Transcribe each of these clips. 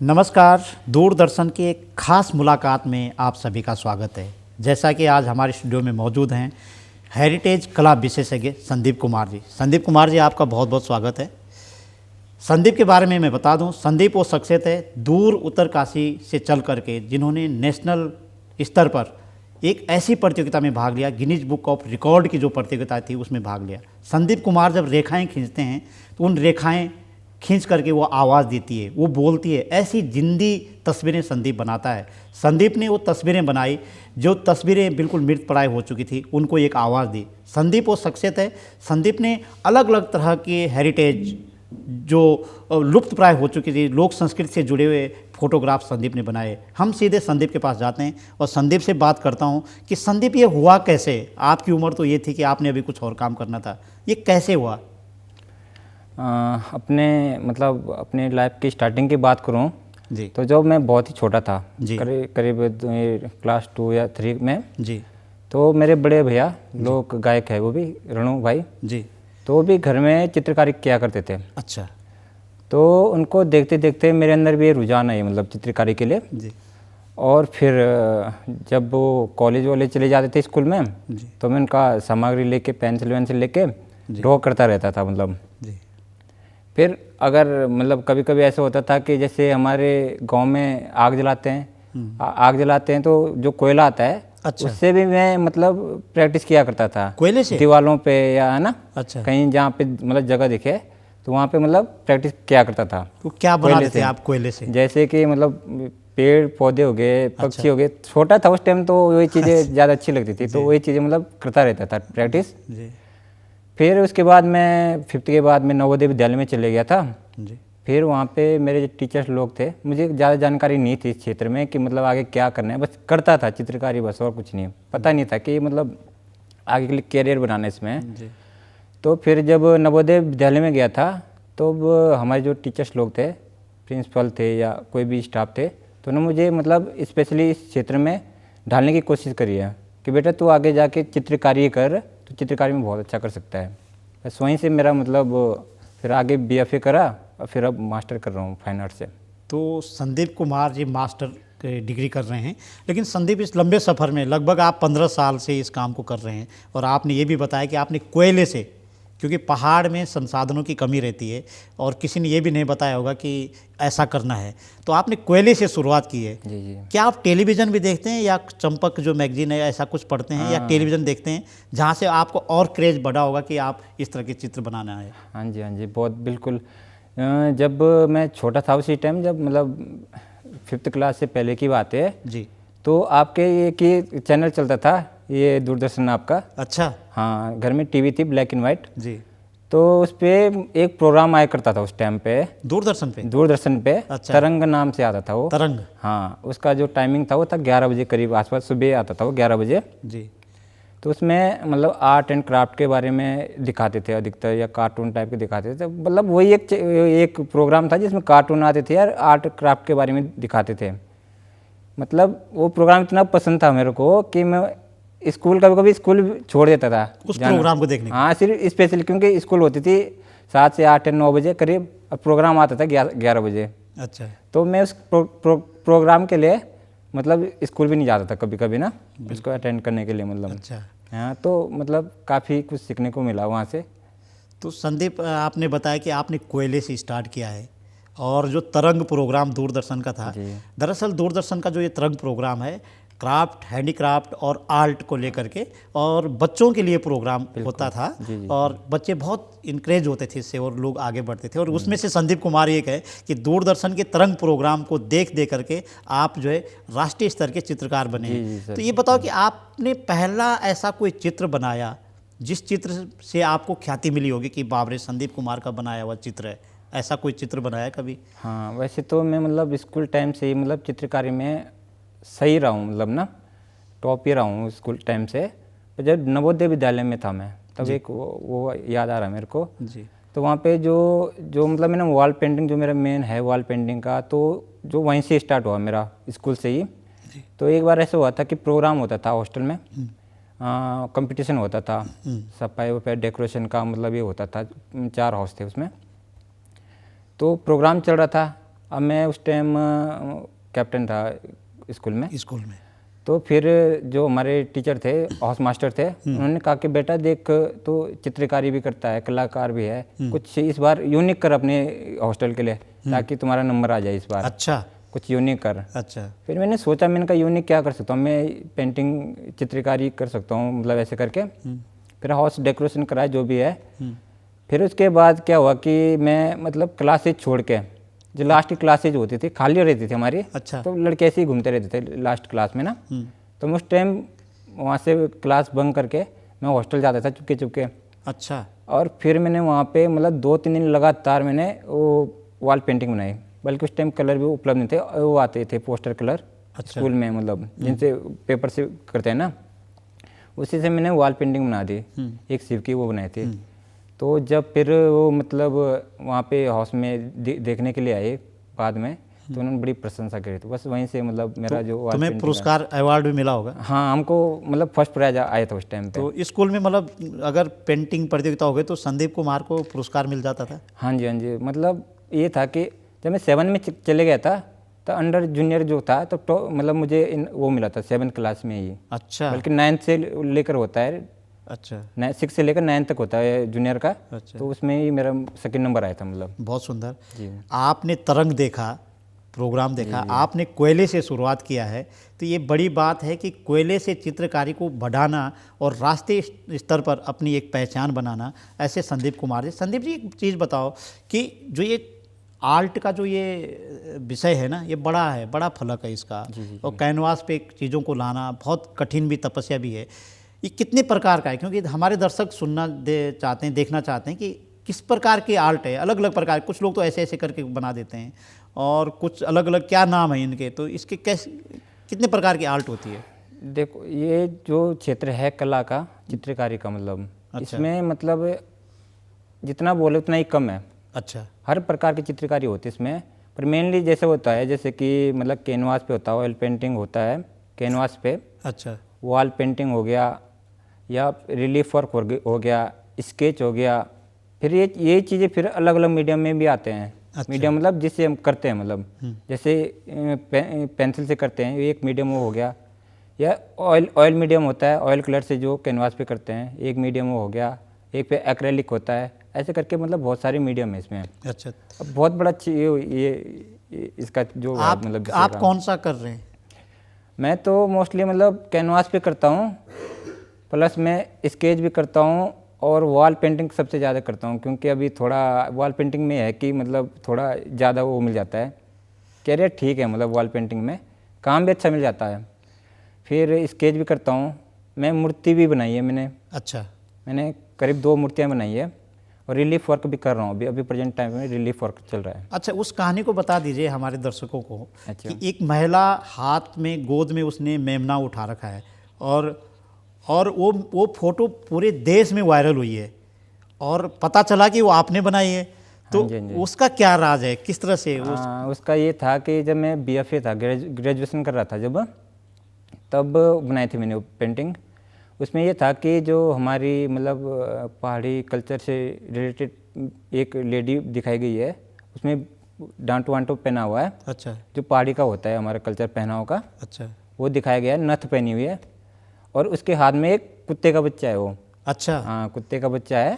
नमस्कार। दूरदर्शन की एक खास मुलाकात में आप सभी का स्वागत है। जैसा कि आज हमारे स्टूडियो में मौजूद हैं हेरिटेज कला विशेषज्ञ संदीप कुमार जी। संदीप कुमार जी, आपका बहुत बहुत स्वागत है। संदीप के बारे में मैं बता दूं, संदीप वो शख्सियत है दूर उत्तरकाशी से चल करके जिन्होंने नेशनल स्तर पर एक ऐसी प्रतियोगिता में भाग लिया, गिनीज बुक ऑफ रिकॉर्ड की जो प्रतियोगिता थी उसमें भाग लिया। संदीप कुमार जब रेखाएं खींचते हैं तो उन रेखाएं खींच करके वो आवाज़ देती है, वो बोलती है, ऐसी जिंदी तस्वीरें संदीप बनाता है। संदीप ने वो तस्वीरें बनाई जो तस्वीरें बिल्कुल मृत प्राय हो चुकी थी, उनको एक आवाज़ दी। संदीप वो शख्सियत है, संदीप ने अलग अलग तरह के हेरिटेज जो लुप्त प्राय हो चुकी थी, लोक संस्कृति से जुड़े हुए फोटोग्राफ संदीप ने बनाए। हम सीधे संदीप के पास जाते हैं और संदीप से बात करता हूँ कि संदीप ये हुआ कैसे। आपकी उम्र तो ये थी कि आपने अभी कुछ और काम करना था, ये कैसे हुआ? अपने लाइफ की स्टार्टिंग की बात करूं जी, तो जब मैं बहुत ही छोटा था, जी, करीब क्लास 2 या 3 में, जी, तो मेरे बड़े भैया लोक गायक है, वो भी रणू भाई जी, तो वो भी घर में चित्रकारी किया करते थे। अच्छा, तो उनको देखते देखते मेरे अंदर भी ये रुझान है चित्रकारी के लिए। जी, और फिर जब वो कॉलेज वॉलेज चले जाते थे स्कूल में, जी, तो मैं उनका सामग्री लेके पेंसिल वेंसिल लेके ड्रॉ करता रहता था। जी, फिर अगर कभी कभी ऐसा होता था कि जैसे हमारे गांव में आग जलाते हैं, आग जलाते हैं तो जो कोयला आता है, अच्छा, उससे भी मैं प्रैक्टिस किया करता था। कोयले से? दीवालों पे या है ना, अच्छा, कहीं जहाँ पे जगह दिखे तो वहाँ पे प्रैक्टिस किया करता था। तो क्या बनाते थे आप कोयले से? जैसे कि पेड़ पौधे हो गए, पक्षी हो गए। छोटा था उस टाइम तो वही चीज़ें ज़्यादा अच्छी लगती थी, तो वही चीज़ें करता रहता था प्रैक्टिस। जी, फिर उसके बाद मैं 5th के बाद मैं नवोदय विद्यालय में चले गया था। जी, फिर वहाँ पे मेरे जो टीचर्स लोग थे, मुझे ज़्यादा जानकारी नहीं थी इस क्षेत्र में कि आगे क्या करना है, बस करता था चित्रकारी, बस और कुछ नहीं। पता नहीं था कि आगे के लिए कैरियर बनाना इसमें। जी, तो फिर जब नवोदय विद्यालय में गया था तो हमारे जो टीचर्स लोग थे, प्रिंसिपल थे या कोई भी स्टाफ थे, तो उन्होंने मुझे स्पेशली इस क्षेत्र में ढालने की कोशिश करी है कि बेटा तू आगे जाके चित्रकारी कर, तो चित्रकारी में बहुत अच्छा कर सकता है। बस वहीं से मेरा फिर आगे BFA करा और फिर अब मास्टर कर रहा हूँ फाइन आर्ट से। तो संदीप कुमार जी मास्टर की डिग्री कर रहे हैं, लेकिन संदीप इस लंबे सफ़र में लगभग आप 15 साल से इस काम को कर रहे हैं और आपने ये भी बताया कि आपने कोयले से, क्योंकि पहाड़ में संसाधनों की कमी रहती है और किसी ने ये भी नहीं बताया होगा कि ऐसा करना है, तो आपने कोयले से शुरुआत की है। जी जी। क्या आप टेलीविज़न भी देखते हैं या चंपक जो मैगजीन है ऐसा कुछ पढ़ते हैं, या टेलीविज़न देखते हैं जहाँ से आपको और क्रेज बढ़ा होगा कि आप इस तरह के चित्र बनाना है? हाँ जी, हाँ जी, बहुत बिल्कुल। जब मैं छोटा था उसी टाइम, जब 5th क्लास से पहले की बात है जी, तो आपके ये कि चैनल चलता था, ये दूरदर्शन आपका। अच्छा, हाँ, घर में टीवी थी ब्लैक एंड वाइट, जी, तो उस पर एक प्रोग्राम आया करता था उस टाइम पे, दूरदर्शन पे। अच्छा, तरंग नाम से आता था वो। तरंग, हाँ, उसका जो टाइमिंग था वो था 11 बजे करीब आसपास, सुबह आता था वो 11 बजे। जी, तो उसमें आर्ट एंड क्राफ्ट के बारे में दिखाते थे अधिकतर, या कार्टून टाइप के दिखाते थे। वही एक प्रोग्राम था जिसमें कार्टून आते थे और आर्ट क्राफ्ट के बारे में दिखाते थे। वो प्रोग्राम इतना पसंद था मेरे को कि मैं स्कूल कभी स्कूल छोड़ देता था उस प्रोग्राम को देखने। हाँ, सिर्फ स्पेशली क्योंकि स्कूल होती थी 7 से 8 या 9 बजे करीब, और प्रोग्राम आता था 11 बजे। अच्छा, तो मैं उस प्रोग्राम के लिए स्कूल भी नहीं जाता था कभी कभी ना, उसको अटेंड करने के लिए अच्छा। हाँ, तो काफ़ी कुछ सीखने को मिला वहाँ से। तो संदीप, आपने बताया कि आपने कोयले से स्टार्ट किया है और जो तरंग प्रोग्राम दूरदर्शन का था, दरअसल दूरदर्शन का जो ये तरंग प्रोग्राम है, क्राफ्ट, हैंडीक्राफ्ट और आर्ट को लेकर के, और बच्चों के लिए प्रोग्राम होता था। जी। और बच्चे बहुत इनक्रेज होते थे इससे और लोग आगे बढ़ते थे, और उसमें से संदीप कुमार एक है कि दूरदर्शन के तरंग प्रोग्राम को देख करके आप जो है राष्ट्रीय स्तर के चित्रकार बने हैं। तो ये बताओ कि आपने पहला ऐसा कोई चित्र बनाया जिस चित्र से आपको ख्याति मिली होगी कि बाबरे संदीप कुमार का बनाया हुआ चित्र है, ऐसा कोई चित्र बनाया कभी? हाँ, वैसे तो मैं स्कूल टाइम से ही चित्रकारी में सही रहा हूँ, टॉप ही रहा हूँ स्कूल टाइम से। पर जब नवोदय विद्यालय में था मैं, तब एक वो याद आ रहा है मेरे को जी। तो वहाँ पे जो मैंने वॉल पेंटिंग, जो मेरा मेन है वॉल पेंटिंग का, तो जो वहीं से स्टार्ट हुआ मेरा, स्कूल से ही। तो एक बार ऐसा हुआ था कि प्रोग्राम होता था हॉस्टल में, कंपटीशन होता था सफाई वफाई डेकोरेशन का, ये होता था। 4 हाउस थे उसमें, तो प्रोग्राम चल रहा था अब मैं उस टाइम कैप्टन था स्कूल में। स्कूल में? तो फिर जो हमारे टीचर थे, हाउस मास्टर थे, उन्होंने कहा कि बेटा देख, तो चित्रकारी भी करता है, कलाकार भी है, कुछ इस बार यूनिक कर अपने हॉस्टल के लिए, ताकि तुम्हारा नंबर आ जाए इस बार। अच्छा। कुछ यूनिक कर। अच्छा। फिर मैंने सोचा, मैंने कहा यूनिक क्या कर सकता हूँ मैं, पेंटिंग चित्रकारी कर सकता हूँ मतलब ऐसे करके। फिर हाउस डेकोरेशन कराया जो भी है। फिर उसके बाद क्या हुआ कि मैं मतलब क्लासेज छोड़ के, जो लास्ट की क्लासेज होती थी खाली रहती थी हमारी। अच्छा। तो लड़के ऐसे ही घूमते रहते थे लास्ट क्लास में ना। तो मैं उस टाइम वहाँ से क्लास बंक करके मैं हॉस्टल जाता था चुपके चुपके। अच्छा। और फिर मैंने वहाँ पे मतलब 2-3 दिन लगातार मैंने वो वॉल पेंटिंग बनाई। बल्कि उस टाइम कलर भी उपलब्ध नहीं थे, वो आते थे पोस्टर कलर स्कूल में, मतलब जिनसे पेपर से करते हैं ना, उसी से मैंने वॉल पेंटिंग बना दी। एक शिव की वो बनाई थी। तो जब फिर वो मतलब वहाँ पे हाउस में देखने के लिए आए बाद में, तो उन्होंने बड़ी प्रशंसा करी। तो बस वहीं से मतलब मेरा जो वॉल तुम्हें पेंटिंग पुरस्कार अवार्ड भी मिला होगा? हाँ, हमको मतलब फर्स्ट प्राइज आया था उस टाइम पे। तो स्कूल में मतलब अगर पेंटिंग प्रतियोगिता हो गई तो संदीप कुमार को पुरस्कार मिल जाता था? हाँ जी, हाँ जी। मतलब ये था कि जब मैं 7 में चले गया था, तो अंडर जूनियर जो था, तो मतलब मुझे वो मिला था 7 क्लास में ही। अच्छा। बल्कि 9th से लेकर होता है। अच्छा। 6 से लेकर 9 तक होता है जूनियर का। अच्छा। तो उसमें ही मेरा सेकंड नंबर आया था मतलब। बहुत सुंदर। जी। आपने तरंग देखा, प्रोग्राम देखा, आपने कोयले से शुरुआत किया है, तो ये बड़ी बात है कि कोयले से चित्रकारी को बढ़ाना और राष्ट्रीय स्तर पर अपनी एक पहचान बनाना, ऐसे संदीप कुमार जी। संदीप जी, एक चीज़ बताओ कि जो ये आर्ट का जो ये विषय है ना, ये बड़ा है, बड़ा फलक है इसका। और कैनवास पे चीज़ों को लाना बहुत कठिन भी, तपस्या भी है। ये कितने प्रकार का है? क्योंकि हमारे दर्शक सुनना चाहते हैं, देखना चाहते हैं कि किस प्रकार के आर्ट है। अलग अलग प्रकार, कुछ लोग तो ऐसे ऐसे करके बना देते हैं और कुछ अलग अलग क्या नाम है इनके, तो इसके कैसे कितने प्रकार की आर्ट होती है? देखो, ये जो क्षेत्र है कला का, चित्रकारी का, मतलब इसमें मतलब जितना बोले उतना ही कम है। अच्छा। हर प्रकार की चित्रकारी होती है इसमें, पर मेनली जैसे होता है, जैसे कि मतलब कैनवास पे होता है, ऑयल पेंटिंग होता है कैनवास पे। अच्छा। वॉल पेंटिंग हो गया, या रिलीफ वर्क हो गया, स्केच हो गया। फिर ये चीज़ें फिर अलग अलग मीडियम में भी आते हैं। अच्छा। मीडियम मतलब जिससे हम करते हैं, मतलब जैसे पेंसिल से करते हैं, एक मीडियम वो हो गया। या ऑयल मीडियम होता है, ऑयल कलर से जो कैनवास पे करते हैं, एक मीडियम वो हो गया। एक पे एक्रेलिक होता है, ऐसे करके मतलब बहुत सारे मीडियम है इसमें। अच्छा। अब बहुत बड़ा ये इसका जो आप मतलब आप कौन सा कर रहे हैं? मैं तो मोस्टली मतलब कैनवास पे करता हूँ, प्लस मैं स्केच भी करता हूँ, और वॉल पेंटिंग सबसे ज़्यादा करता हूँ। क्योंकि अभी थोड़ा वॉल पेंटिंग में है कि मतलब थोड़ा ज़्यादा वो मिल जाता है, कैरियर ठीक है, मतलब वॉल पेंटिंग में काम भी अच्छा मिल जाता है। फिर स्केच भी करता हूँ, मैं मूर्ति भी बनाई है मैंने। अच्छा। मैंने करीब 2 मूर्तियाँ बनाई है, और रिलीफ वर्क भी कर रहा हूँ। अभी प्रेजेंट टाइम में रिलीफ वर्क चल रहा है। अच्छा, उस कहानी को बता दीजिए हमारे दर्शकों को। अच्छा। कि एक महिला हाथ में गोद में उसने मेमना उठा रखा है, और वो फोटो पूरे देश में वायरल हुई है, और पता चला कि वो आपने बनाई है। तो हाँ जी, हाँ जी। उसका क्या राज है, किस तरह से उसका ये था कि जब मैं BFA था, ग्रेजुएशन कर रहा था जब, तब बनाई थी मैंने वो पेंटिंग। उसमें ये था कि जो हमारी मतलब पहाड़ी कल्चर से रिलेटेड एक लेडी दिखाई गई है, उसमें डांटो वांटो पहना हुआ है। अच्छा। जो पहाड़ी का होता है हमारा कल्चर पहनाव का, अच्छा। वो दिखाया गया है, नथ पहनी हुई है, और उसके हाथ में एक कुत्ते का बच्चा है वो। अच्छा। हाँ, कुत्ते का बच्चा है।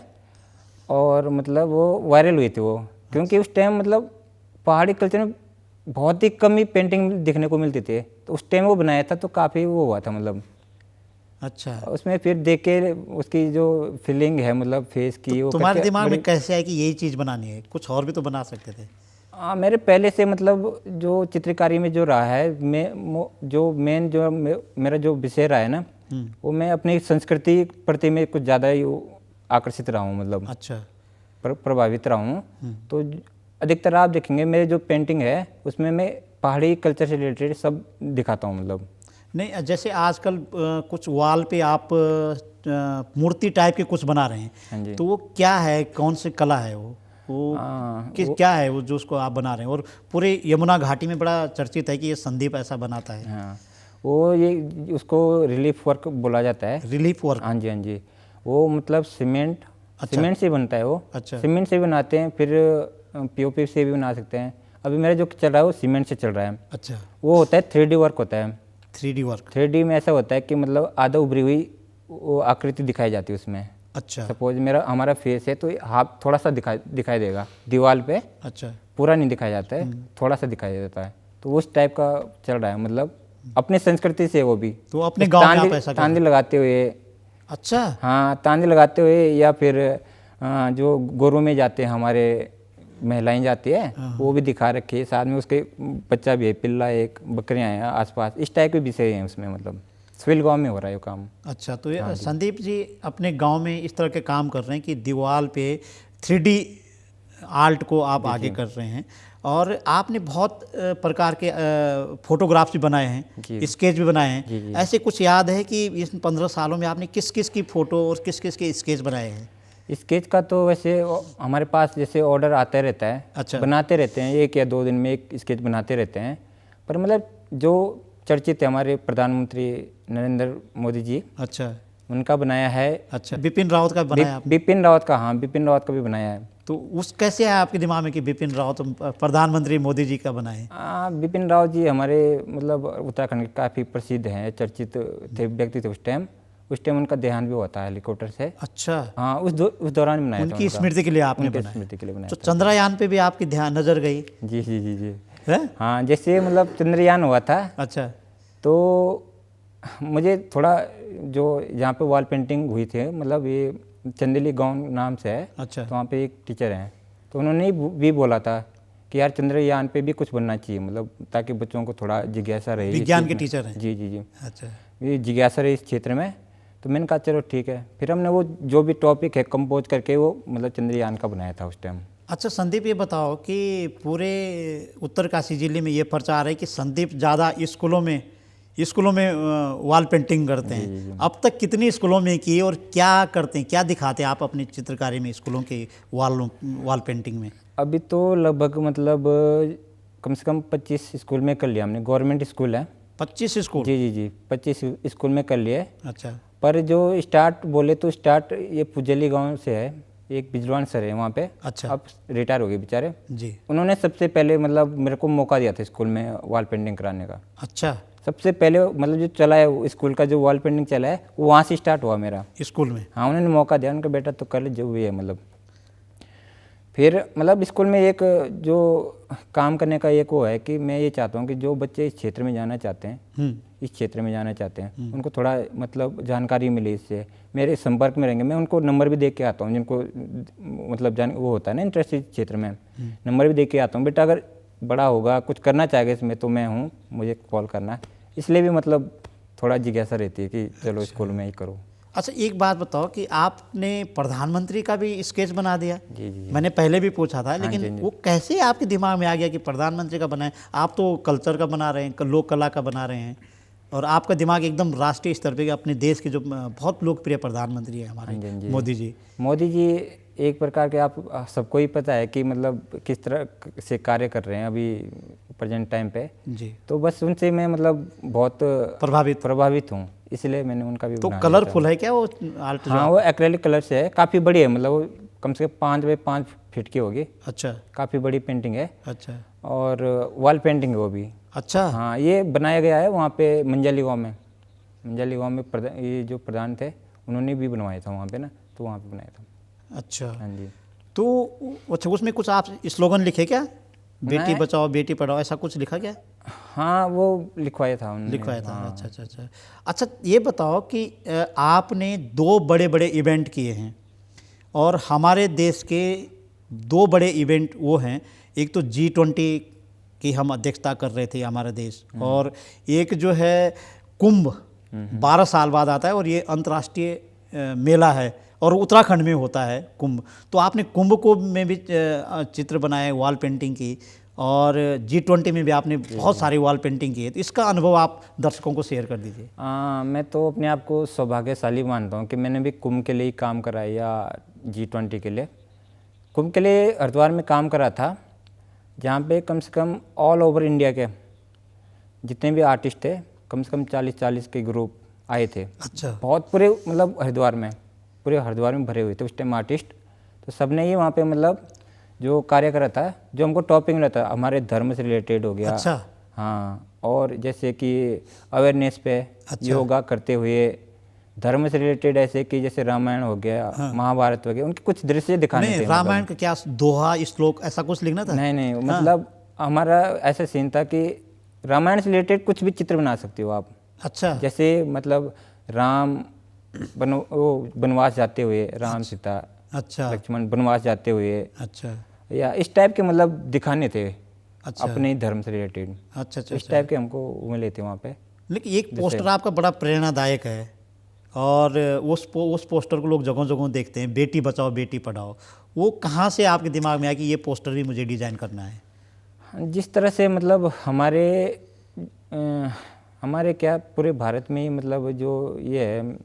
और मतलब वो वायरल हुई थी वो, क्योंकि उस टाइम मतलब पहाड़ी कल्चर में बहुत ही कम ही पेंटिंग दिखने को मिलती थी। तो उस टाइम वो बनाया था, तो काफ़ी वो हुआ था मतलब। अच्छा। उसमें फिर देख के उसकी जो फीलिंग है मतलब फेस की, वो तुम्हारे करके दिमाग में कैसे है कि यही चीज़ बनानी है? कुछ और भी तो बना सकते थे। मेरे पहले से मतलब जो चित्रकारी में जो रहा है, जो मेन जो मेरा जो विषय रहा है ना, वो मैं अपनी संस्कृति प्रति में कुछ ज़्यादा ही आकर्षित रहा हूँ, मतलब अच्छा। प्रभावित रहा हूँ। तो अधिकतर आप देखेंगे मेरे जो पेंटिंग है उसमें मैं पहाड़ी कल्चर से रिलेटेड सब दिखाता हूँ मतलब। नहीं, जैसे आजकल कुछ वॉल पे आप मूर्ति टाइप के कुछ बना रहे हैं। हाँ जी। तो वो क्या है, कौन सी कला है वो क्या है वो जो उसको आप बना रहे हैं? और पूरे यमुना घाटी में बड़ा चर्चित है कि ये संदीप ऐसा बनाता है। हाँ, वो ये उसको रिलीफ वर्क बोला जाता है। Relief work? हाँ जी, हाँ जी। वो मतलब सीमेंट, सीमेंट से बनता है वो। अच्छा। सीमेंट से भी बनाते हैं, फिर POP से भी बना सकते हैं, अभी मेरा जो चल रहा है वो सीमेंट से चल रहा है। अच्छा, वो होता है 3D वर्क होता है। 3D work. 3D में ऐसा होता है कि मतलब आधा उभरी हुई वो आकृति दिखाई जाती है उसमें। अच्छा सपोज हमारा फेस है तो हाफ थोड़ा सा दिखाई देगा दीवार पे, अच्छा। पूरा नहीं दिखाया जाता है, थोड़ा सा दिखाई देता है। तो उस टाइप का चल रहा है, मतलब अपने संस्कृति से वो भी। तो अपने गांव में आप ऐसा तांदी लगाते हुए। अच्छा। हाँ, तांदी लगाते हुए, या फिर जो गोरों में जाते हैं हमारे महिलाएं जाती है, वो भी दिखा रखी है। साथ में उसके बच्चा भी है, पिल्ला एक, बकरियां हैं आसपास। इस टाइप के विषय हैं उसमें, मतलब सिविल गांव में हो रहा है ये काम। अच्छा, तो ये संदीप जी अपने गांव में इस तरह के काम कर रहे हैं कि दीवार पे 3D आर्ट को आप आगे कर रहे हैं, और आपने बहुत प्रकार के फोटोग्राफ्स भी बनाए हैं, स्केच भी बनाए हैं। ऐसे कुछ याद है कि इस 15 सालों में आपने किस किस की फ़ोटो और किस किस के स्केच बनाए हैं? स्केच का तो वैसे हमारे पास जैसे ऑर्डर आता रहता है। अच्छा। बनाते रहते हैं, 1 या 2 दिन में एक स्केच बनाते रहते हैं। पर मतलब जो चर्चित है हमारे प्रधानमंत्री नरेंद्र मोदी जी, अच्छा, उनका बनाया है। अच्छा, बिपिन रावत का बनाया आप? बिपिन रावत का, हाँ, बिपिन रावत का भी बनाया है। तो उस कैसे आया आपके दिमाग में कि बिपिन रावत प्रधानमंत्री मोदी जी का बनाए? बिपिन रावत जी हमारे मतलब उत्तराखंड के काफ़ी प्रसिद्ध हैं, चर्चित थे व्यक्ति थे उस टाइम उनका देहांत भी हुआ था हेलीकॉप्टर से। अच्छा। हाँ, उस दौरान बनाया था। उनकी स्मृति के लिए आपने बनाया? स्मृति के लिए बनाया। तो चंद्रयान पे भी आपकी ध्यान नजर गई? जी जी जी जी। है? हाँ, जैसे मतलब चंद्रयान हुआ था। अच्छा। तो मुझे थोड़ा जो यहाँ पे वॉल पेंटिंग हुई थी, मतलब ये चंदेली गांव नाम से है। अच्छा। तो वहाँ पे एक टीचर हैं, तो उन्होंने भी बोला था कि यार चंद्रयान पे भी कुछ बनना चाहिए, मतलब ताकि बच्चों को थोड़ा जिज्ञासा रहे। विज्ञान के टीचर हैं? जी जी जी। अच्छा। ये जिज्ञासा रही इस क्षेत्र में। तो मैंने कहा चलो ठीक है। फिर हमने वो जो भी टॉपिक है कंपोज करके वो मतलब चंद्रयान का बनाया था उस टाइम। अच्छा संदीप, ये बताओ कि पूरे उत्तरकाशी जिले में ये प्रचार है कि संदीप ज़्यादा स्कूलों में वॉल पेंटिंग करते हैं। अब तक कितनी स्कूलों में की और क्या करते हैं, क्या दिखाते हैं आप अपनी चित्रकारी में स्कूलों के वॉल पेंटिंग में? अभी तो लगभग मतलब कम से कम 25 स्कूल में कर लिया हमने। गवर्नमेंट स्कूल है 25 स्कूल? जी जी जी, 25 स्कूल में कर लिए। अच्छा। पर जो स्टार्ट बोले तो स्टार्ट ये पुजली गांव से है, एक बिजलवान सर है वहाँ पे। अच्छा। अब रिटायर हो गए बेचारे जी। उन्होंने सबसे पहले मतलब मेरे को मौका दिया था स्कूल में वॉल पेंटिंग कराने का। अच्छा। सबसे पहले मतलब जो चला है स्कूल का जो वॉल पेंटिंग चला है वो वहाँ से स्टार्ट हुआ मेरा स्कूल में? हाँ, उन्होंने मौका दिया, उनका बेटा तो कर ले जो भी है। मतलब फिर मतलब स्कूल में एक जो काम करने का एक वो है कि मैं ये चाहता हूँ कि जो बच्चे इस क्षेत्र में जाना चाहते हैं, इस क्षेत्र में जाना चाहते हैं, उनको थोड़ा मतलब जानकारी मिले, इससे मेरे संपर्क में रहेंगे। मैं उनको नंबर भी दे के आता हूँ जिनको मतलब वो होता है ना इंटरेस्ट इस क्षेत्र में, नंबर भी दे के आता हूँ। बेटा अगर बड़ा होगा कुछ करना चाहेगा इसमें तो मैं हूँ, मुझे कॉल करना है। इसलिए भी मतलब थोड़ा जिज्ञासा रहती है कि चलो स्कूल में ही करो। अच्छा, एक बात बताओ कि आपने प्रधानमंत्री का भी स्केच बना दिया? जी जी। मैंने पहले भी पूछा था, लेकिन वो कैसे आपके दिमाग में आ गया कि प्रधानमंत्री का बनाए? आप तो कल्चर का बना रहे हैं, लोक कला का बना रहे हैं, और आपका दिमाग एकदम राष्ट्रीय स्तर पे, अपने देश के जो बहुत लोकप्रिय प्रधानमंत्री हैं हमारे मोदी जी। मोदी जी एक प्रकार के आप सबको ही पता है कि मतलब किस तरह से कार्य कर रहे हैं अभी प्रेजेंट टाइम पे जी। तो बस उनसे मैं मतलब बहुत प्रभावित हूँ, इसलिए मैंने उनका भी तो कलरफुल है क्या वो आर्ट? हाँ, वो एक्रेलिक कलर से है, काफ़ी बड़ी है, मतलब वो कम से कम 5 बाई 5 फीट की होगी। अच्छा। काफ़ी बड़ी पेंटिंग है। अच्छा। और वॉल पेंटिंग है वो भी। अच्छा। हाँ, ये बनाया गया है वहाँ पे मंजाली गाँव में। मंजाली गाँव में ये जो प्रधान थे उन्होंने भी बनवाया था वहाँ पे ना, तो वहाँ पे बनाया था। अच्छा। हाँ जी। तो अच्छा, उसमें कुछ आप स्लोगन लिखे क्या? बेटी बचाओ बेटी पढ़ाओ, ऐसा कुछ लिखा क्या? हाँ, वो लिखवाया था उन्होंने। लिखवाया था। हाँ। अच्छा अच्छा अच्छा। अच्छा, ये बताओ कि आपने 2 बड़े बड़े इवेंट किए हैं, और हमारे देश के 2 बड़े इवेंट वो हैं, एक तो G20 की हम अध्यक्षता कर रहे थे हमारा देश, और एक जो है कुंभ 12 साल बाद आता है, और ये अंतर्राष्ट्रीय मेला है और उत्तराखंड में होता है कुंभ। तो आपने कुंभ को में भी चित्र बनाए, वॉल पेंटिंग की, और G20 में भी आपने बहुत सारी वॉल पेंटिंग की है। तो इसका अनुभव आप दर्शकों को शेयर कर दीजिए। मैं तो अपने आप को सौभाग्यशाली मानता हूँ कि मैंने भी कुंभ के लिए ही काम करा है, या G20 के लिए। कुंभ के लिए हरिद्वार में काम करा था, जहाँ पे कम से कम ऑल ओवर इंडिया के जितने भी आर्टिस्ट थे, कम से कम 40 के ग्रुप आए थे। अच्छा। बहुत पूरे मतलब पूरे हरिद्वार में भरे हुए थे उस टाइम आर्टिस्ट। तो सबने ही वहाँ पे मतलब जो कार्य कर रहा था, जो हमको टॉपिक मिला था हमारे धर्म से रिलेटेड हो गया। अच्छा। हाँ, और जैसे कि अवेयरनेस पे योगा करते हुए धर्म से रिलेटेड, ऐसे कि जैसे रामायण हो गया, महाभारत हो गया, उनके कुछ दृश्य दिखाने नहीं, थे। रामायण का क्या दोहा श्लोक ऐसा कुछ लिखना था? नहीं, मतलब हमारा ऐसा सीन था कि रामायण से रिलेटेड कुछ भी चित्र बना सकते हो आप। अच्छा। जैसे मतलब राम वनवास जाते हुए, राम सीता, अच्छा। लक्ष्मण वनवास जाते हुए, अच्छा। या इस टाइप के मतलब दिखाने थे। अच्छा। अपने ही धर्म से रिलेटेड। अच्छा। इस टाइप के हमको मिले थे वहाँ पे। लेकिन एक पोस्टर आपका बड़ा प्रेरणादायक है, और उस पोस्टर को लोग जगह जगह देखते हैं, बेटी बचाओ बेटी पढ़ाओ। वो कहाँ से आपके दिमाग में आया कि ये पोस्टर भी मुझे डिजाइन करना है? जिस तरह से मतलब हमारे क्या पूरे भारत में ही मतलब जो ये है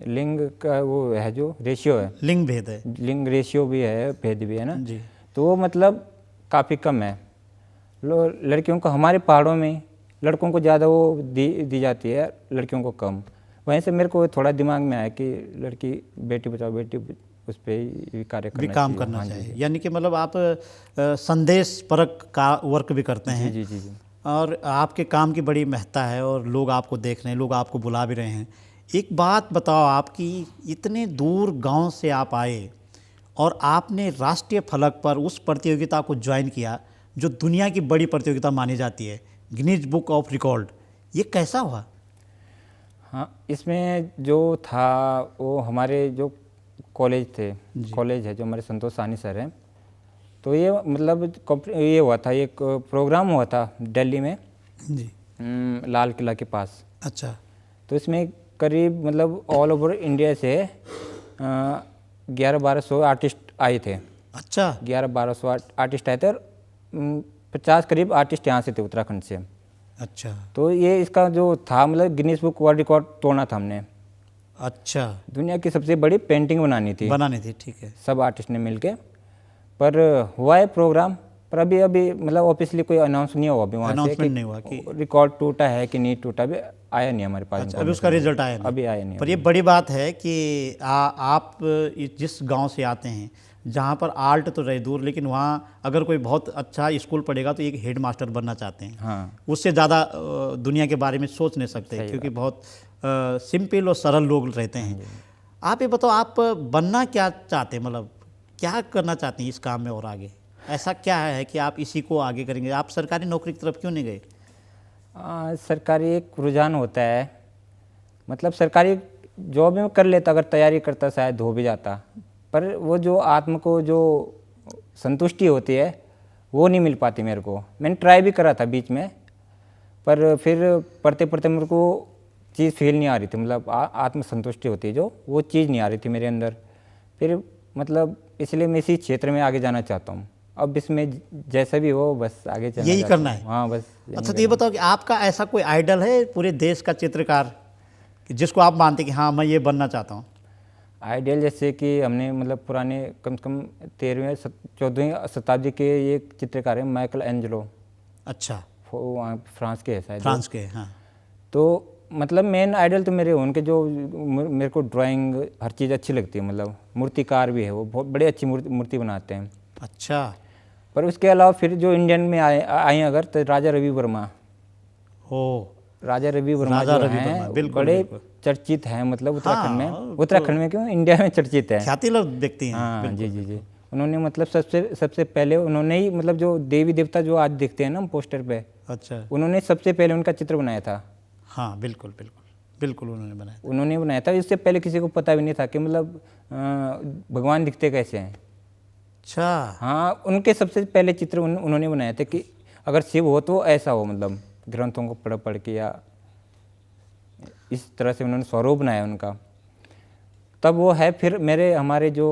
लिंग का वो है, जो रेशियो है, लिंग भेद है, लिंग रेशियो भी है, भेद भी है ना जी। तो वो मतलब काफ़ी कम है। लड़कियों को हमारे पहाड़ों में लड़कों को ज़्यादा वो दी जाती है, लड़कियों को कम। वहीं से मेरे को थोड़ा दिमाग में आया कि लड़की बेटी बचाओ बेटी, उस पर ही कार्य करना काम करना चाहिए। यानी कि मतलब आप संदेश परक का वर्क भी करते हैं। जी। और आपके काम की बड़ी महत्ता है, और लोग आपको देख रहे हैं, लोग आपको बुला भी रहे हैं। एक बात बताओ, आपकी इतने दूर गांव से आप आए और आपने राष्ट्रीय फलक पर उस प्रतियोगिता को ज्वाइन किया जो दुनिया की बड़ी प्रतियोगिता मानी जाती है, गिनीज बुक ऑफ रिकॉर्ड, ये कैसा हुआ? हाँ, इसमें जो था वो हमारे जो कॉलेज थे, कॉलेज है जो हमारे संतोष साहनी सर हैं, तो ये मतलब ये हुआ था, एक प्रोग्राम हुआ था दिल्ली में जी, लाल किला के पास। अच्छा। तो इसमें करीब मतलब ऑल ओवर इंडिया से 1100-1200 आर्टिस्ट आए थे। अच्छा। 1100-1200 आर्टिस्ट आए थे, और 50 करीब आर्टिस्ट यहाँ से थे, उत्तराखंड से। अच्छा। तो ये इसका जो था मतलब गिनीज बुक वर्ल्ड रिकॉर्ड तोड़ना था हमने। अच्छा। दुनिया की सबसे बड़ी पेंटिंग बनानी थी, ठीक है। सब आर्टिस्ट ने मिलके। पर हुआ है प्रोग्राम, पर अभी मतलब ऑफिशियली कोई अनाउंस नहीं हुआ अभी वहाँ से, अनाउंसमेंट नहीं हुआ कि रिकॉर्ड टूटा है कि नहीं टूटा, अभी आया नहीं हमारे पास। अभी उसका रिजल्ट आया नहीं? अभी आया नहीं। पर ये बड़ी बात है कि आप जिस गांव से आते हैं जहाँ पर आर्ट तो रहे दूर, लेकिन वहाँ अगर कोई बहुत अच्छा स्कूल पढ़ेगा तो एक हेड मास्टर बनना चाहते हैं। हाँ, उससे ज़्यादा दुनिया के बारे में सोच नहीं सकते, क्योंकि बहुत सिंपल और सरल लोग रहते हैं। आप ये बताओ, आप बनना क्या चाहते हैं, मतलब क्या करना चाहते हैं इस काम में और आगे? ऐसा क्या है कि आप इसी को आगे करेंगे? आप सरकारी नौकरी की तरफ क्यों नहीं गए? सरकारी एक रुझान होता है, मतलब सरकारी जॉब में कर लेता, अगर तैयारी करता शायद हो भी जाता, पर वो जो आत्म को जो संतुष्टि होती है वो नहीं मिल पाती मेरे को। मैंने ट्राई भी करा था बीच में, पर फिर पढ़ते पढ़ते मेरे को चीज़ फील नहीं आ रही थी, मतलब आत्म संतुष्टि होती है जो, वो चीज़ नहीं आ रही थी मेरे अंदर। फिर मतलब इसलिए मैं इसी क्षेत्र में आगे जाना चाहता हूँ। अब इसमें जैसा भी हो बस आगे चलना, यही करना है। हाँ बस। अच्छा, तो ये बताओ कि आपका ऐसा कोई आइडल है पूरे देश का चित्रकार कि जिसको आप मानते कि हाँ मैं ये बनना चाहता हूँ? आइडियल जैसे कि हमने मतलब पुराने कम से कम 13वीं 14वीं शताब्दी के ये चित्रकार हैं, माइकल एंजेलो। अच्छा। वो वहाँ फ्रांस के है शायद, फ्रांस के, हाँ। तो मतलब मेन आइडल तो मेरे उनके, जो मेरे को ड्राइंग हर चीज़ अच्छी लगती है, मतलब मूर्तिकार भी है वो, बहुत बड़ी अच्छी मूर्ति बनाते हैं। अच्छा। पर उसके अलावा फिर जो इंडियन में आए अगर, तो राजा रवि वर्मा। राजा रवि वर्मा जो हैं बड़े चर्चित हैं, मतलब उत्तराखंड में। उत्तराखंड में क्यों, इंडिया में चर्चित है, ख्याति व्यक्ति हैं। हाँ जी। उन्होंने मतलब सबसे पहले उन्होंने ही मतलब जो देवी देवता जो आज दिखते हैं ना पोस्टर पे, अच्छा, उन्होंने सबसे पहले उनका चित्र बनाया था। हाँ बिल्कुल उन्होंने बनाया था। इससे पहले किसी को पता भी नहीं था कि मतलब भगवान दिखते कैसे हैं। अच्छा। हाँ, उनके सबसे पहले चित्र उन्होंने बनाए थे कि अगर शिव हो तो ऐसा हो, मतलब ग्रंथों को पढ़ के या इस तरह से उन्होंने स्वरूप बनाया उनका। तब वो है। फिर हमारे जो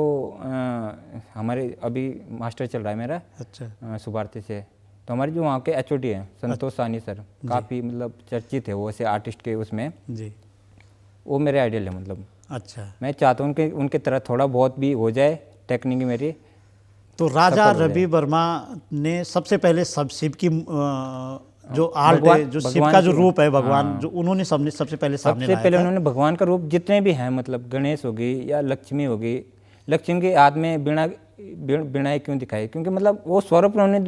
हमारे अभी मास्टर चल रहा है मेरा, अच्छा, सुभारती से, तो हमारे जो वहाँ के एचओडी हैं संतोष साहनी सर, काफ़ी मतलब चर्चित है वो ऐसे आर्टिस्ट के उसमें जी। वो मेरे आइडियल है। मतलब अच्छा, मैं चाहता हूँ उनके तरह थोड़ा बहुत भी हो जाए टेक्निक मेरी। तो राजा रवि वर्मा ने सबसे पहले शिव की जो आर्ट है, जो शिव का जो रूप है भगवान, जो उन्होंने सबसे पहले सामने लाया था। उन्होंने भगवान का रूप जितने भी हैं, मतलब गणेश होगी या लक्ष्मी होगी, लक्ष्मी के हाथ में वीणा बिनाई क्यों दिखाई, क्योंकि मतलब वो स्वरूप उन्होंने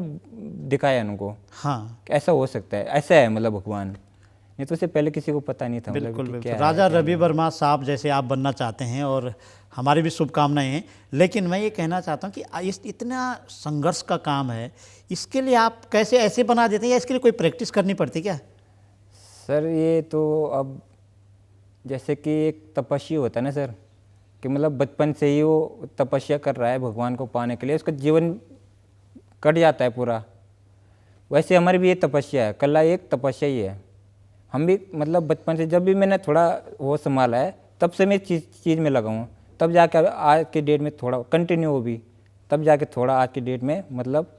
दिखाया उनको हाँ, कि ऐसा हो सकता है, ऐसा है मतलब भगवान, नहीं तो उससे पहले किसी को पता नहीं था मतलब बिल्कुल कि बिल्कुल। क्या है, राजा क्या रवि वर्मा साहब जैसे आप बनना चाहते हैं और हमारी भी शुभकामनाएं हैं। लेकिन मैं ये कहना चाहता हूँ कि इस इतना संघर्ष का काम है, इसके लिए आप कैसे ऐसे बना देते हैं या इसके लिए कोई प्रैक्टिस करनी पड़ती क्या? सर ये तो अब जैसे कि एक तपस्या होता है ना सर, कि मतलब बचपन से ही वो तपस्या कर रहा है भगवान को पाने के लिए, उसका जीवन कट जाता है पूरा, वैसे हमारी भी ये तपस्या है, कला एक तपस्या ही है। हम भी मतलब बचपन से जब भी मैंने थोड़ा वो संभाला है तब से मैं चीज़ में लगा हूँ, तब जाके आज के डेट में थोड़ा कंटिन्यू हो भी, तब जाके थोड़ा आज की डेट में मतलब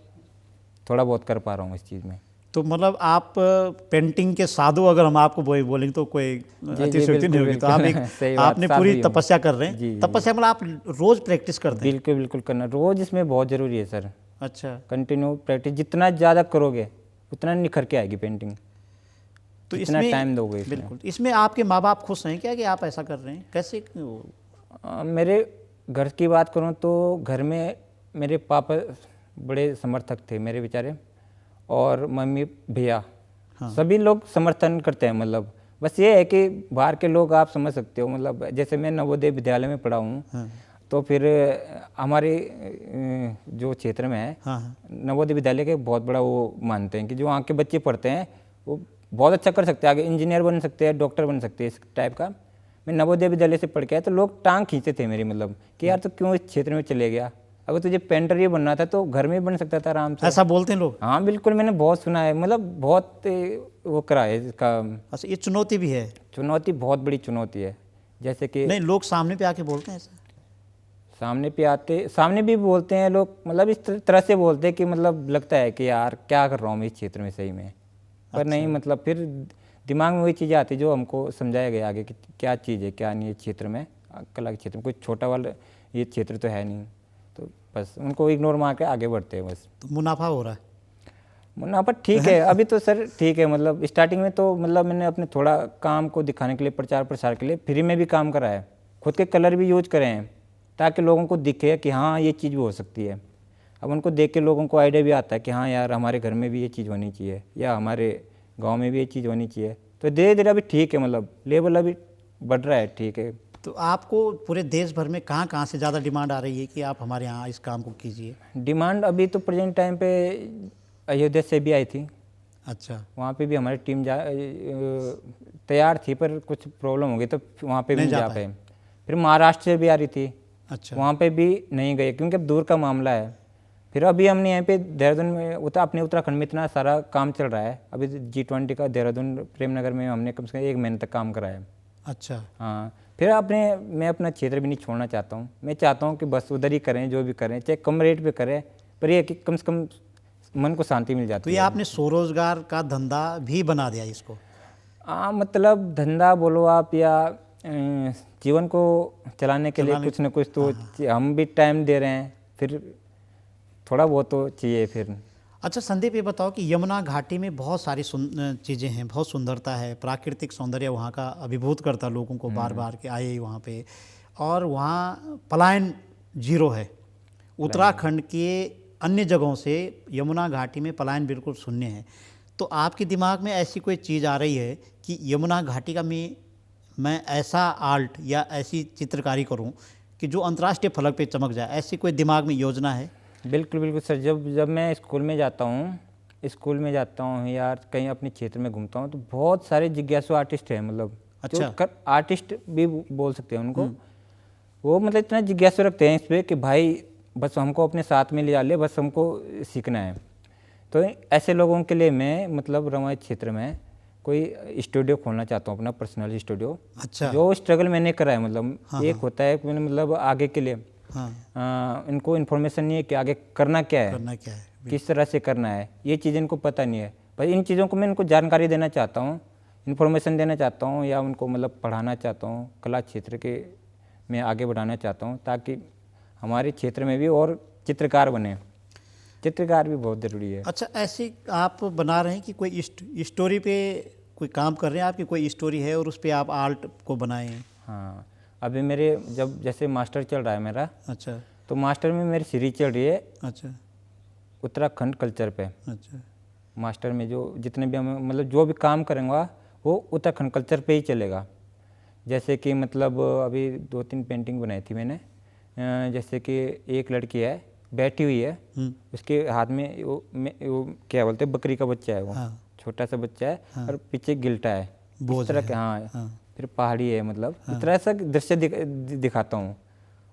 थोड़ा बहुत कर पा रहा हूँ इस चीज़ में। तो मतलब आप पेंटिंग के साधु अगर हम आपको बोलेंगे तो कोई अतिशयोक्ति नहीं होगी। तो आप एक सही बात, आपने पूरी साधु ही हूँ। तपस्या कर रहे हैं। जी, जी। तपस्या मतलब आप रोज प्रैक्टिस करते हैं? बिल्कुल बिल्कुल करना रोज इसमें बहुत ज़रूरी है सर, अच्छा, कंटिन्यू प्रैक्टिस जितना ज़्यादा करोगे उतना निखर के आएगी पेंटिंग, तो जितना इसमें टाइम दोगे इसमें। बिल्कुल। इसमें आपके माँ बाप खुश हैं क्या कि आप ऐसा कर रहे हैं? कैसे? मेरे घर की बात करूं तो घर में मेरे पापा बड़े समर्थक थे मेरे बेचारे, और मम्मी भैया सभी लोग समर्थन करते हैं। मतलब बस ये है कि बाहर के लोग आप समझ सकते हो, मतलब जैसे मैं नवोदय विद्यालय में पढ़ा हूँ, तो फिर हमारे जो क्षेत्र में है नवोदय विद्यालय के बहुत बड़ा वो मानते हैं कि जो वहाँ के बच्चे पढ़ते हैं वो बहुत अच्छा कर सकते हैं, आगे इंजीनियर बन सकते हैं, डॉक्टर बन सकते हैं, इस टाइप का। मैं नवोदय विद्यालय से पढ़ के आया तो लोग टांग खींचे थे मेरी, मतलब कि यार तो क्यों इस क्षेत्र में चले गया, अगर तुझे पेंटर ही बनना था तो घर में ही बन सकता था आराम से। ऐसा बोलते हैं लोग? हाँ बिल्कुल, मैंने बहुत सुना है, मतलब बहुत वो करा है इसका। अच्छा, ये चुनौती भी है? चुनौती बहुत बड़ी चुनौती है, जैसे कि नहीं, लोग सामने पे आके बोलते हैं ऐसा? सामने भी बोलते हैं लोग, मतलब इस तरह से बोलते हैं कि मतलब लगता है कि यार क्या कर रहा हूँ मैं इस क्षेत्र में सही में, पर नहीं मतलब फिर दिमाग में वही चीज़ें आती जो हमको समझाया गया आगे कि क्या चीज़ है क्या नहीं है क्षेत्र में, कला के क्षेत्र में कोई छोटा वाला ये क्षेत्र तो है नहीं, तो बस उनको इग्नोर मार के आगे बढ़ते हैं बस। तो मुनाफा हो रहा है? मुनाफा ठीक है अभी तो सर, ठीक है, मतलब स्टार्टिंग में तो मतलब मैंने अपने थोड़ा काम को दिखाने के लिए, प्रचार प्रसार के लिए फ्री में भी काम करा है, खुद के कलर भी यूज करे हैं ताकि लोगों को दिखे कि हाँ ये चीज़ भी हो सकती है। अब उनको देख के लोगों को आइडिया भी आता है कि हाँ यार हमारे घर में भी ये चीज़ होनी चाहिए या हमारे गांव में भी ये चीज़ होनी चाहिए, तो धीरे धीरे अभी ठीक है, मतलब लेवल अभी बढ़ रहा है, ठीक है। तो आपको पूरे देश भर में कहाँ कहाँ से ज़्यादा डिमांड आ रही है कि आप हमारे यहाँ इस काम को कीजिए? डिमांड अभी तो प्रेजेंट टाइम पे अयोध्या से भी आई थी। अच्छा, वहाँ पे भी हमारी टीम तैयार थी पर कुछ प्रॉब्लम हो गई तो वहाँ पे भी नहीं जा पाए। फिर महाराष्ट्र से भी आ रही थी, अच्छा, वहाँ पे भी नहीं गए क्योंकि अब दूर का मामला है। फिर अभी हमने यहाँ पे देहरादून में अपने उत्तराखंड में इतना सारा काम चल रहा है, अभी G20 का देहरादून प्रेमनगर में हमने कम से कम 1 महीने तक काम करा है। अच्छा। हाँ, फिर मैं अपना क्षेत्र भी नहीं छोड़ना चाहता हूँ, मैं चाहता हूँ कि बस उधर ही करें जो भी करें, चाहे कम रेट पे करें, पर ये कि कम से कम मन को शांति मिल जाती तो ये आपने स्वरोजगार का धंधा भी बना दिया इसको? हाँ, मतलब धंधा बोलो आप या जीवन को चलाने के लिए कुछ न कुछ तो हम भी टाइम दे रहे हैं, फिर थोड़ा बहुत तो चाहिए फिर। अच्छा संदीप, ये बताओ कि यमुना घाटी में बहुत सारी चीज़ें हैं, बहुत सुंदरता है, प्राकृतिक सौंदर्य वहाँ का अभिभूत करता लोगों को बार बार के आए वहाँ पे, और वहाँ पलायन जीरो है। उत्तराखंड के अन्य जगहों से यमुना घाटी में पलायन बिल्कुल शून्य है। तो आपके दिमाग में ऐसी कोई चीज़ आ रही है कि यमुना घाटी का मैं ऐसा आर्ट या ऐसी चित्रकारी करूं कि जो अंतर्राष्ट्रीय फलक पे चमक जाए, ऐसी कोई दिमाग में योजना है? बिल्कुल बिल्कुल सर, जब मैं स्कूल में जाता हूँ यार कहीं अपने क्षेत्र में घूमता हूँ तो बहुत सारे जिज्ञासु आर्टिस्ट हैं, मतलब अच्छा, आर्टिस्ट भी बोल सकते हैं उनको। वो मतलब इतना जिज्ञासु रखते हैं इस पर कि भाई बस हमको अपने साथ में ले, बस हमको सीखना है। तो ऐसे लोगों के लिए मैं मतलब रवाई क्षेत्र में कोई स्टूडियो खोलना चाहता हूँ, अपना पर्सनल स्टूडियो। अच्छा, जो स्ट्रगल मैंने करा है, मतलब एक होता है कि मतलब आगे के लिए इनको इन्फॉर्मेशन नहीं है कि आगे करना क्या है, किस तरह से करना है, ये चीज़ इनको पता नहीं है। पर इन चीज़ों को मैं इनको जानकारी देना चाहता हूँ, इन्फॉर्मेशन देना चाहता हूँ, या उनको मतलब पढ़ाना चाहता हूँ, कला क्षेत्र के में आगे बढ़ाना चाहता हूँ ताकि हमारे क्षेत्र में भी और चित्रकार बने। चित्रकार भी बहुत ज़रूरी है। अच्छा, ऐसे आप बना रहे हैं कि कोई स्टोरी पे कोई काम कर रहे हैं, आपकी कोई स्टोरी है और उस पर आप आर्ट को बनाए हैं? हाँ, अभी मेरे जब जैसे मास्टर चल रहा है मेरा, अच्छा, तो मास्टर में मेरी सीरीज चल रही है अच्छा उत्तराखंड कल्चर पे। अच्छा मास्टर में जो जितने भी हम मतलब जो भी काम करेंगे वो उत्तराखंड कल्चर पे ही चलेगा। जैसे कि मतलब अभी 2-3 पेंटिंग बनाई थी मैंने। जैसे कि एक लड़की है बैठी हुई है, उसके हाथ में वो क्या बोलते हैं बकरी का बच्चा है, वो हाँ। छोटा सा बच्चा है और पीछे गिल्टा है, बोझ इस तरह है। के। हाँ, हाँ। फिर पहाड़ी है, मतलब इस तरह सा दृश्य दिखाता हूँ।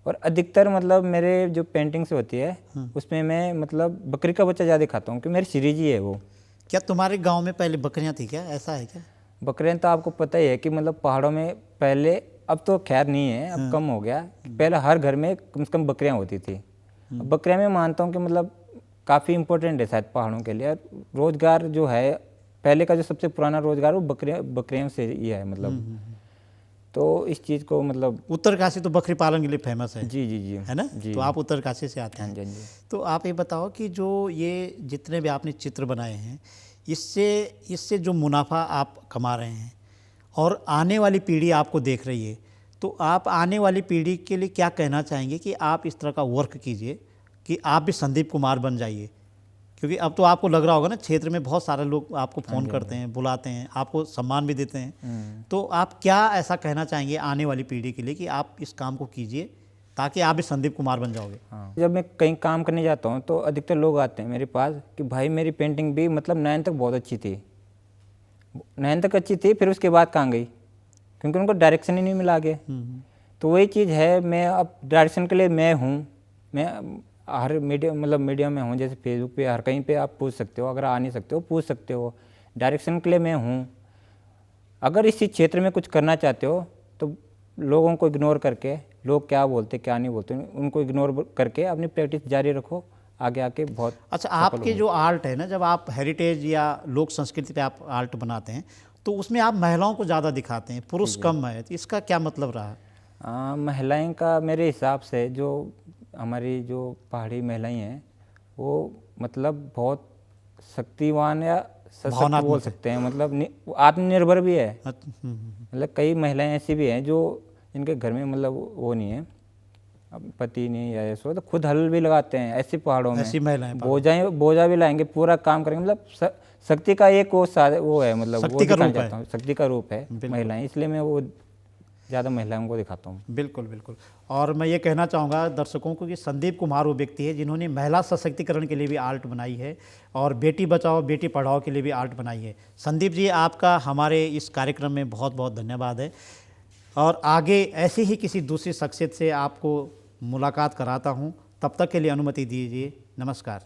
और अधिकतर मतलब मेरे जो पेंटिंग्स होती है उसमें मैं मतलब बकरी का बच्चा ज़्यादा दिखाता हूँ, कि मेरी सीरीज ही है वो। क्या तुम्हारे गांव में पहले बकरियां थी क्या, ऐसा है क्या? बकरियां तो आपको पता ही है कि मतलब पहाड़ों में पहले, अब तो खैर नहीं है, अब कम हो गया। पहले हर घर में कम से कम बकरियां होती थी। अब बकरियां मैं मानता हूँ कि मतलब काफ़ी इम्पोर्टेंट है शायद पहाड़ों के लिए। रोजगार जो है पहले का, जो सबसे पुराना रोजगार वो बकरियों से ही है मतलब। तो इस चीज़ को मतलब उत्तरकाशी तो बकरी पालन के लिए फेमस है। जी जी जी है ना? जी। तो आप उत्तरकाशी से आते हाँ हैं। जी, हाँ जी। तो आप ये बताओ कि जो ये जितने भी आपने चित्र बनाए हैं, इससे जो मुनाफा आप कमा रहे हैं और आने वाली पीढ़ी आपको देख रही है, तो आप आने वाली पीढ़ी के लिए क्या कहना चाहेंगे कि आप इस तरह का वर्क कीजिए कि आप भी संदीप कुमार बन जाइए? क्योंकि अब तो आपको लग रहा होगा ना, क्षेत्र में बहुत सारे लोग आपको फ़ोन करते हैं, बुलाते हैं, आपको सम्मान भी देते हैं। तो आप क्या ऐसा कहना चाहेंगे आने वाली पीढ़ी के लिए कि आप इस काम को कीजिए ताकि आप भी संदीप कुमार बन जाओगे? हाँ, जब मैं कहीं काम करने जाता हूँ तो अधिकतर लोग आते हैं मेरे पास कि भाई मेरी पेंटिंग भी मतलब 9 तक बहुत अच्छी थी, 9 तक अच्छी थी, फिर उसके बाद कहाँ गई, क्योंकि उनको डायरेक्शन ही नहीं मिला आगे। तो वही चीज़ है, मैं अब डायरेक्शन के लिए मैं हूँ, मैं हर मीडिया में हूँ। जैसे फेसबुक पे हर कहीं पे आप पूछ सकते हो, अगर आ नहीं सकते हो पूछ सकते हो। डायरेक्शन के लिए मैं हूँ। अगर इसी क्षेत्र में कुछ करना चाहते हो तो लोगों को इग्नोर करके, लोग क्या बोलते क्या नहीं बोलते उनको इग्नोर करके अपनी प्रैक्टिस जारी रखो, आगे आके बहुत। अच्छा, आपके जो आर्ट है ना, जब आप हेरिटेज या लोक संस्कृति पे आप आर्ट बनाते हैं तो उसमें आप महिलाओं को ज़्यादा दिखाते हैं, पुरुष कम है, तो इसका क्या मतलब रहा? महिलाएं का मेरे हिसाब से, जो हमारी जो पहाड़ी महिलाएं हैं वो मतलब बहुत शक्तिवान या सशक्त बोल सकते हैं, मतलब आत्मनिर्भर भी है। मतलब कई महिलाएं ऐसी भी हैं जो इनके घर में मतलब वो नहीं है, अब पति नहीं या ऐसा, तो खुद हल भी लगाते हैं ऐसी पहाड़ों में। ऐसी महिलाएं बोझा भी लाएंगे, पूरा काम करेंगे, मतलब शक्ति का एक वो है, मतलब वो शक्ति का दिखाना रूप है। चाहता हूँ, शक्ति का रूप है महिलाएं, इसलिए मैं वो ज़्यादा महिलाओं को दिखाता हूँ। बिल्कुल बिल्कुल। और मैं ये कहना चाहूँगा दर्शकों को कि संदीप कुमार वो व्यक्ति है जिन्होंने महिला सशक्तिकरण के लिए भी आर्ट बनाई है और बेटी बचाओ बेटी पढ़ाओ के लिए भी आर्ट बनाई है। संदीप जी, आपका हमारे इस कार्यक्रम में बहुत बहुत धन्यवाद है और आगे ऐसे ही किसी दूसरी शख्सियत से आपको मुलाकात कराता हूँ। तब तक के लिए अनुमति दीजिए। नमस्कार।